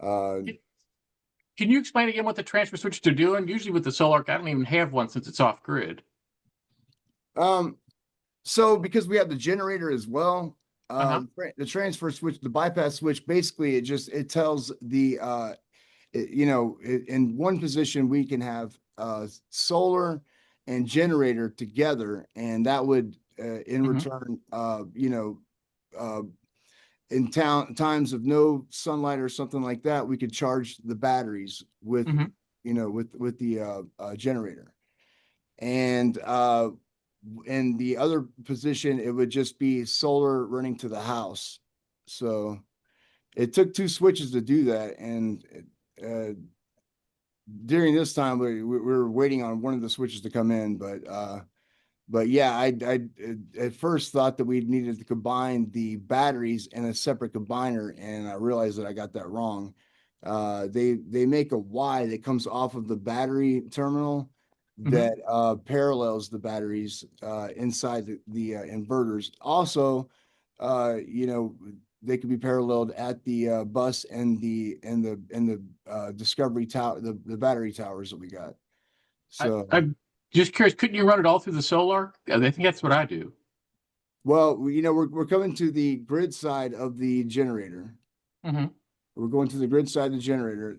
Can you explain again what the transfer switches are doing? Usually with the Solar, I don't even have one since it's off grid. So because we have the generator as well, the transfer switch, the bypass switch, basically it tells the in one position we can have solar and generator together, and that would in return in times of no sunlight or something like that, we could charge the batteries with with the generator. And in the other position, it would just be solar running to the house. So it took two switches to do that. And during this time, we were waiting on one of the switches to come in. But yeah, I at first thought that we needed to combine the batteries in a separate combiner, and I realized that I got that wrong. They make a Y that comes off of the battery terminal that parallels the batteries inside the inverters. Also, they can be paralleled at the bus and the Discovery Tower, the battery towers that we got. So, I'm just curious, couldn't you run it all through the solar? I think that's what I do. well, we're coming to the grid side of the generator. Mm-hmm. We're going to the grid side of the generator.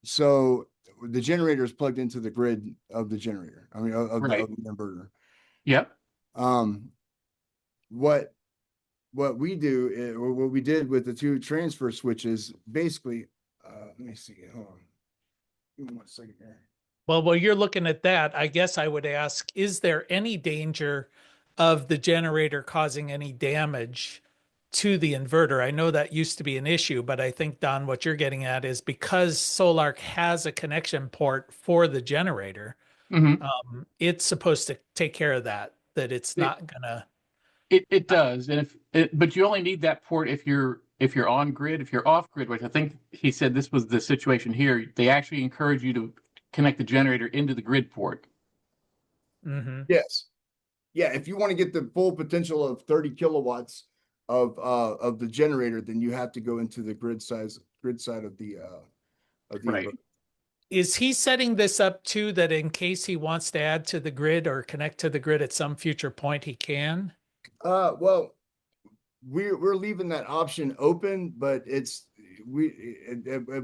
So the generator is plugged into the grid of the generator. I mean, of Right. the inverter. Yep. What we do, or what we did with the two transfer switches, basically, let me see. Hold on. Give me 1 second here. Well, while you're looking at that, I guess I would ask, is there any danger of the generator causing any damage to the inverter? I know that used to be an issue, but I think, Don, what you're getting at is because Solarc has a connection port for the generator, Mm-hmm. it's supposed to take care of that it's not gonna. It does, and but you only need that port if you're on grid. If you're off grid, which I think he said this was the situation here, they actually encourage you to connect the generator into the grid port. Mm-hmm. Yes. Yeah, if you want to get the full potential of 30 kilowatts of the generator, then you have to go into the grid side of the Right. inverter. Is he setting this up too, that in case he wants to add to the grid or connect to the grid at some future point, he can? Well, we're leaving that option open, but at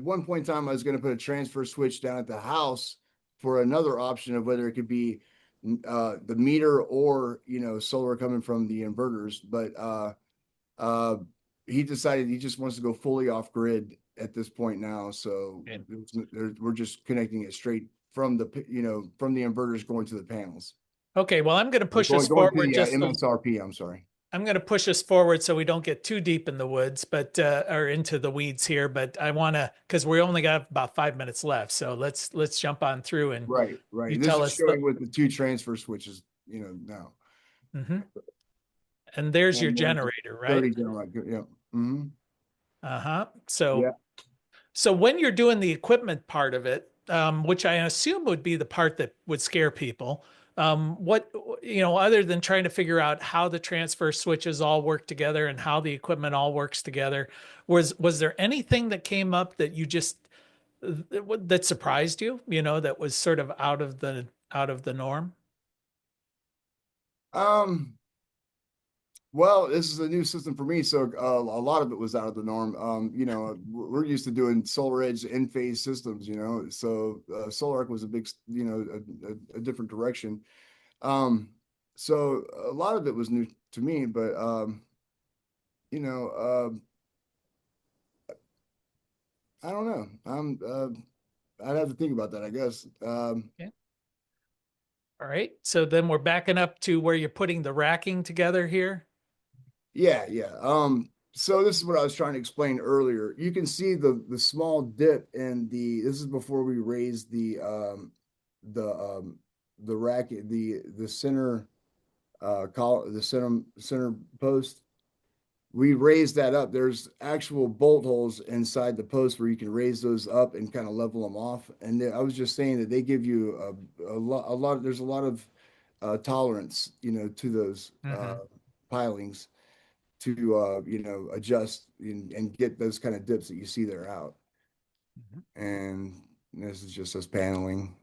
one point in time, I was going to put a transfer switch down at the house for another option of whether it could be the meter or solar coming from the inverters. But he decided he just wants to go fully off grid at this point now. So we're just connecting it straight from the inverters going to the panels. Okay, well, I'm going to push us Going forward to the MSRP. I'm sorry. I'm going to push us forward so we don't get too deep in the woods, but or into the weeds here. But I want to, because we only got about 5 minutes left, so let's jump on through and right. You This tell is us showing with the two transfer switches, now. Mm-hmm. And there's your And generator, 30 right? generator. Yeah. Mm-hmm. Uh-huh. So Yeah. So when you're doing the equipment part of it, which I assume would be the part that would scare people, what, other than trying to figure out how the transfer switches all work together and how the equipment all works together, was there anything that came up that you just that surprised you, that was sort of out of the norm? Well, this is a new system for me, so a lot of it was out of the norm. We're used to doing solar edge in phase systems, so SolarArc was a big, a different direction. So a lot of it was new to me, but I don't know. I'd have to think about that, I guess. Yeah. All right. So then we're backing up to where you're putting the racking together here. Yeah. So this is what I was trying to explain earlier. You can see the small dip in this is before we raised the rack, the center center post. We raised that up. There's actual bolt holes inside the post where you can raise those up and kind of level them off. And I was just saying that they give you a lot. There's a lot of tolerance, to those pilings to adjust and get those kind of dips that you see there out. And this is just us paneling.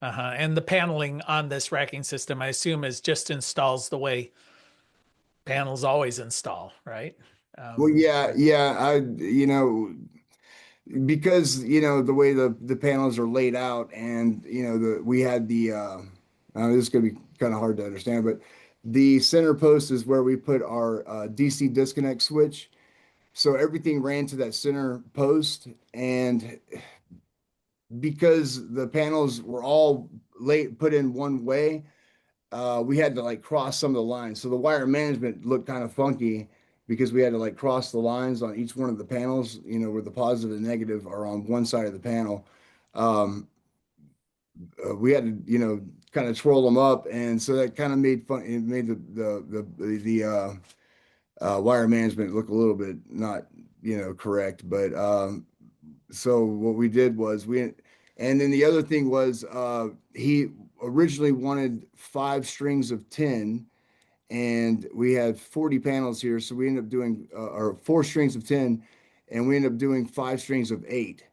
And the paneling on this racking system, I assume, is just installs the way panels always install, right? Well, yeah. Because the way the panels are laid out, and we had this is going to be kind of hard to understand, but the center post is where we put our DC disconnect switch. So everything ran to that center post, and because the panels were all put in one way, we had to cross some of the lines. So the wire management looked kind of funky because we had to cross the lines on each one of the panels, where the positive and negative are on one side of the panel. We had to, kind of twirl them up, and so that kind of made the wire management look a little bit not correct. But so what we did was and then the other thing was he originally wanted 5 strings of 10, and we had 40 panels here, so we ended up doing or 4 strings of 10, and we ended up doing 5 strings of 8.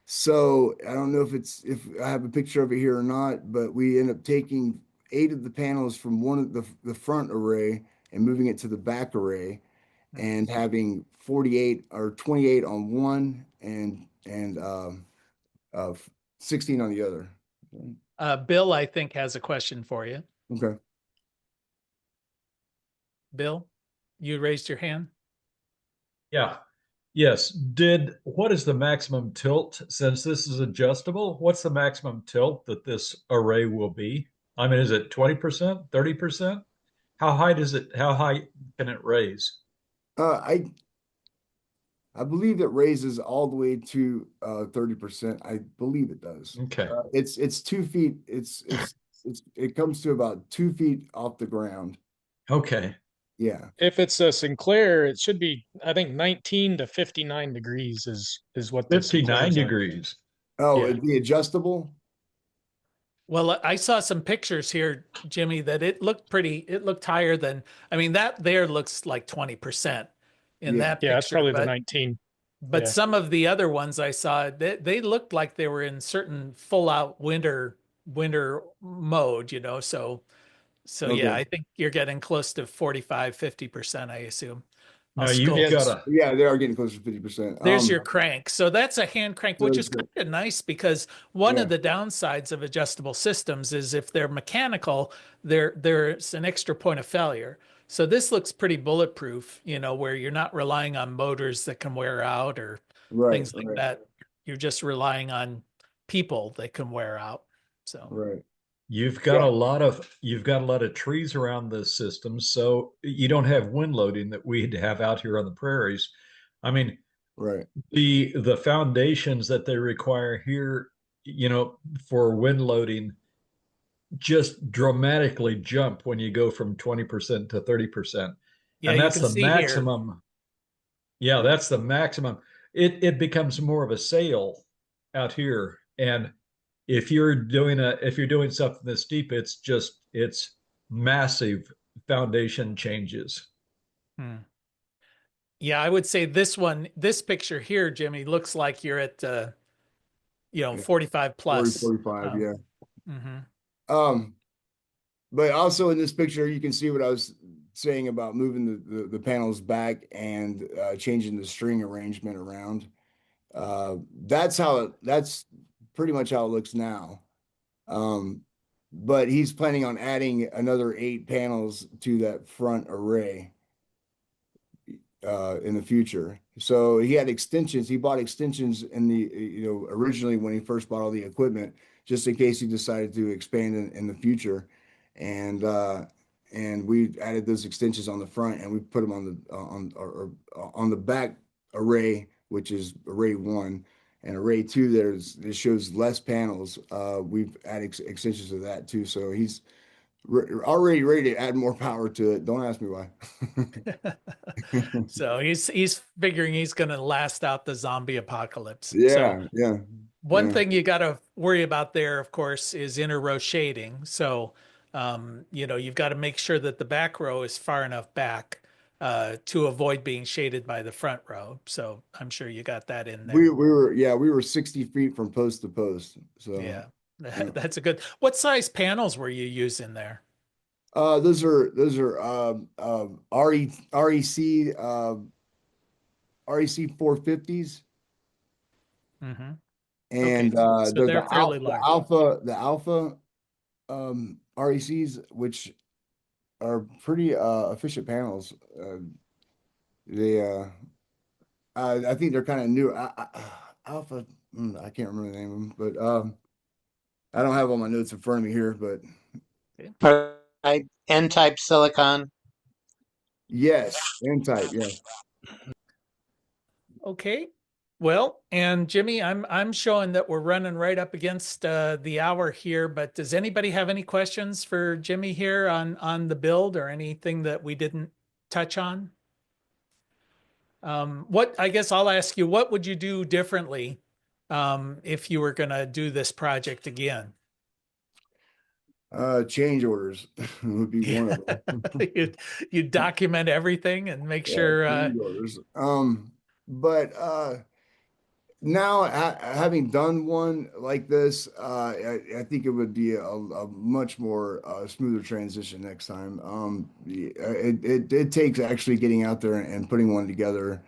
So I don't know if I have a picture of it here or not, but we end up taking 8 of the panels from one of the front array and moving it to the back array, and having 48 or 28 on one and uh, 16 on the other. Bill, I think, has a question for you. Okay. Bill, you raised your hand. Yeah. Yes. What is the maximum tilt since this is adjustable? What's the maximum tilt that this array will be? I mean, is it 20%, 30%? How high can it raise? Uh, I I believe it raises all the way to 30%. I believe it does. Okay. It's 2 feet. It comes to about 2 feet off the ground. Okay. Yeah. If it's a Sinclair, it should be, I think, 19 to 59 degrees is what the 59 Sinclairs are. degrees. Oh, Yeah. it'd be adjustable. Well, I saw some pictures here, Jimmy, that it looked higher than, I mean, that there looks like 20% in Yeah. that Yeah, that's picture, probably the but 19. but Yeah. some of the other ones I saw, they looked like they were in certain full out winter mode, so yeah, Okay. I think you're getting close to 45-50%, I assume. Now I'll you've scope. got Yeah, they are getting closer to 50%. There's your crank. So that's a hand crank, which is kind of nice because one of Yeah. the downsides of adjustable systems is if they're mechanical, there's an extra point of failure. So this looks pretty bulletproof, where you're not relying on motors that can wear out or Right. things like that. You're just relying on people that can wear out. So Right. You've got Yeah. a lot of trees around the system, so you don't have wind loading that we'd have out here on the prairies. I mean, Right. the foundations that they require here, for wind loading just dramatically jump when you go from 20% to 30%. yeah, And you that's can the see here. maximum. Yeah, that's the maximum. It becomes more of a sail out here. And if you're doing something this deep, it's massive foundation changes. Hmm. Yeah, I would say this picture here, Jimmy, looks like you're at, Yeah. 45 plus. 45. Yeah. Mhm. Um, but also in this picture, you can see what I was saying about moving the panels back and changing the string arrangement around. That's pretty much how it looks now. But he's planning on adding another 8 panels to that front array in the future. So he had extensions. He bought extensions in originally when he first bought all the equipment, just in case he decided to expand in the future. And we added those extensions on the front, and we put them on the back array, which is array 1, and array 2. It shows less panels. We've added extensions to that too. So he's already ready to add more power to it. Don't ask me why. So he's figuring he's going to last out the zombie apocalypse. So Yeah. one thing you got to worry about there, of course, is inner row shading. So, you've got to make sure that the back row is far enough back to avoid being shaded by the front row. So I'm sure you got that in there. We were 60 feet from post to post. So Yeah, that's a good. What size panels were you using there? those are REC 450s. Mm-hmm. And Okay. So they're fairly the large. alpha RECs, which are pretty efficient panels. They I think they're kind of new. Alpha, I can't remember the name of them, but I don't have all my notes in front of me here, but N-type silicon. yes, N-type, yes. Okay. Well, and Jimmy, I'm showing that we're running right up against the hour here, but does anybody have any questions for Jimmy here on the build or anything that we didn't touch on? What, I guess I'll ask you, what would you do differently if you were going to do this project again? Change orders would be one of them. You document everything and make Yeah, sure. change orders. But now having done one like this, I think it would be a much more smoother transition next time. It takes actually getting out there and putting one together,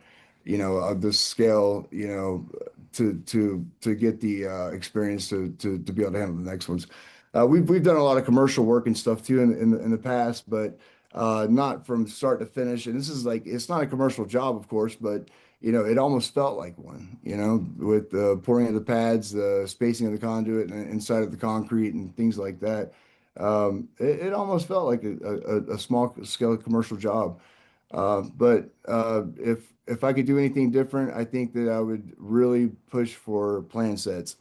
of this scale, to get the experience to be able to handle the next ones. We've done a lot of commercial work and stuff too in the past, but not from start to finish. And this is like, it's not a commercial job, of course, but it almost felt like one, with the pouring of the pads, the spacing of the conduit and inside of the concrete and things like that. It almost felt like a small scale commercial job. But if I could do anything different, I think that I would really push for plan sets,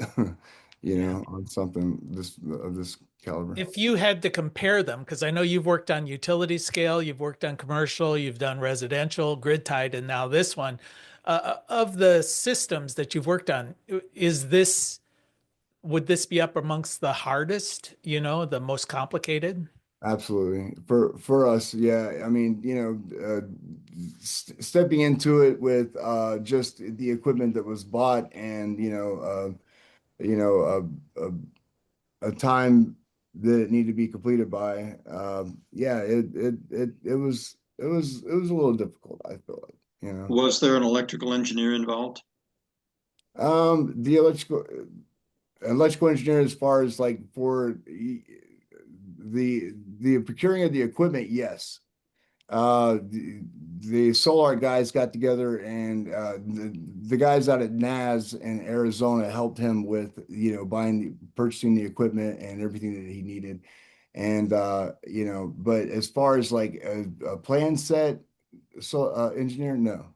on something of this caliber. If you had to compare them, because I know you've worked on utility scale, you've worked on commercial, you've done residential, grid tied, and now this one, of the systems that you've worked on, would this be up amongst the hardest, the most complicated? Absolutely. For us, yeah. I mean, stepping into it with just the equipment that was bought and, a time that it needed to be completed by. Yeah, it was a little difficult, I feel like. Was there an electrical engineer involved? The electrical engineer, as far as like for the procuring of the equipment, yes. The solar guys got together and the guys out at NAS in Arizona helped him with purchasing the equipment and everything that he needed. And but as far as like a plan set, engineer, no,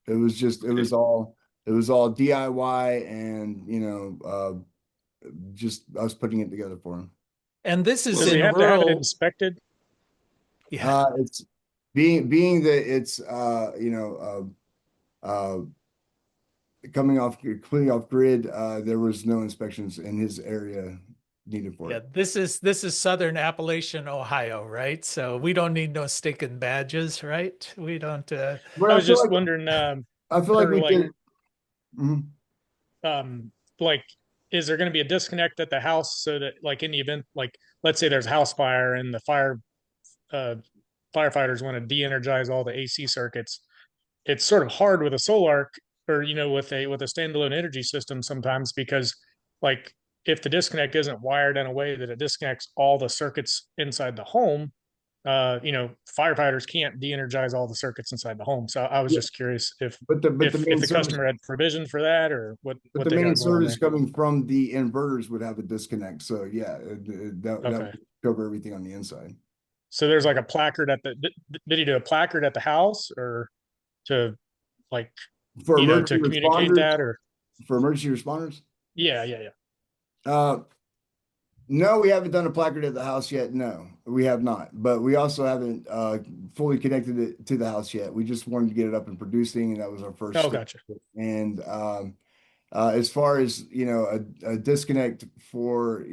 it was all DIY and just us putting it together for him. And this is Does he in have to have it rural. inspected? Yeah. It's being that it's completely off grid. There was no inspections in his area needed for Yeah, it. this is Southern Appalachian, Ohio, right? So we don't need no stinking badges, right? We don't. But I was just like, wondering, I feel like for we like, did. Mhm. like, is there going to be a disconnect at the house so that, like, in the event, like, let's say there's a house fire and the firefighters want to de-energize all the AC circuits. It's sort of hard with a solar or with a standalone energy system sometimes because, like, if the disconnect isn't wired in a way that it disconnects all the circuits inside the home, firefighters can't de-energize all the circuits inside the home. So I was Yeah. just curious if But the if main the service, customer had provision for that or what but what the they main got going on service there. coming from the inverters would have a disconnect. So yeah, that Okay. would cover everything on the inside. So there's like a placard at the. Did he do a placard at the house or to like For to emergency communicate responders, that or? for emergency responders. Yeah. No, we haven't done a placard at the house yet. No, we have not. But we also haven't fully connected it to the house yet. We just wanted to get it up and producing, and that was our first Oh, step. gotcha. And as far as a disconnect for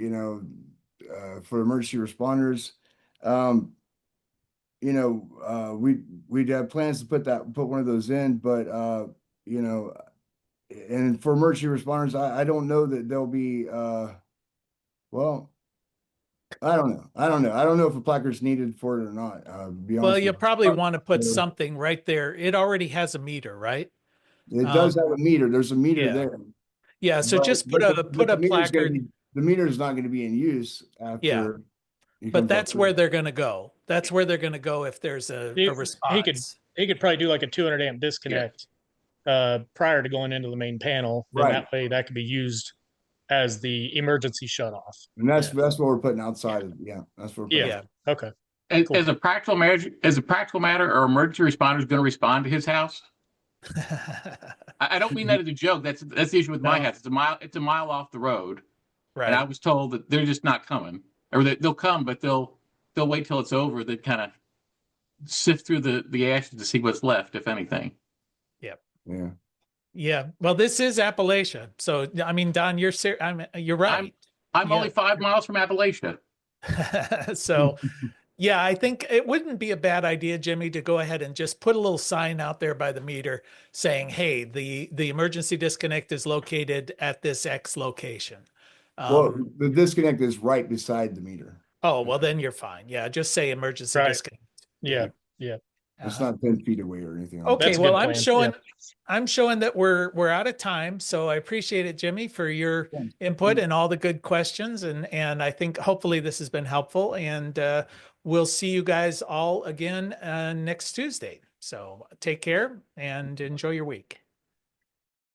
for emergency responders, we'd have plans to put one of those in, but and for emergency responders, I don't know that they'll be well, I don't know. I don't know if a placard's needed for it or not. To be Well, honest you with probably want to put Yeah. something right there. It already has a meter, right? It does have a meter. There's a meter yeah. there. Yeah, so just put the a meter's gonna placard. the meter's not going to be in use after. But that's where they're going to go. That's where they're going to go if there's a response. He could probably do like a 200 amp disconnect prior to going into the main panel. Then that way that could be used as the emergency shut off. And that's what we're putting outside. Yeah, that's what we're putting. Yeah. Okay. Cool. As a practical matter, are emergency responders going to respond to his house? I don't mean that as a joke. That's the issue with my house. It's a mile off the road, right? And I was told that they're just not coming, or they'll come, but they'll wait till it's over. They kind of sift through the ashes to see what's left, if anything. Yeah. Yeah. Well, this is Appalachia. So, I mean, Don, you're right. I'm Yeah. only 5 miles from Appalachia. So, yeah, I think it wouldn't be a bad idea, Jimmy, to go ahead and just put a little sign out there by the meter saying, hey, the emergency disconnect is located at this X location. Well, the disconnect is right beside the meter. Oh, well, then you're fine. Yeah, just say emergency Right. disconnect. Yeah. It's not 10 feet away or anything like Okay, That's a well, good I'm plan. showing Yeah. I'm showing that we're out of time. So I appreciate it, Jimmy, for your Yeah. input and all the good questions. And I think hopefully this has been helpful. And we'll see you guys all again next Tuesday. So take care and enjoy your week.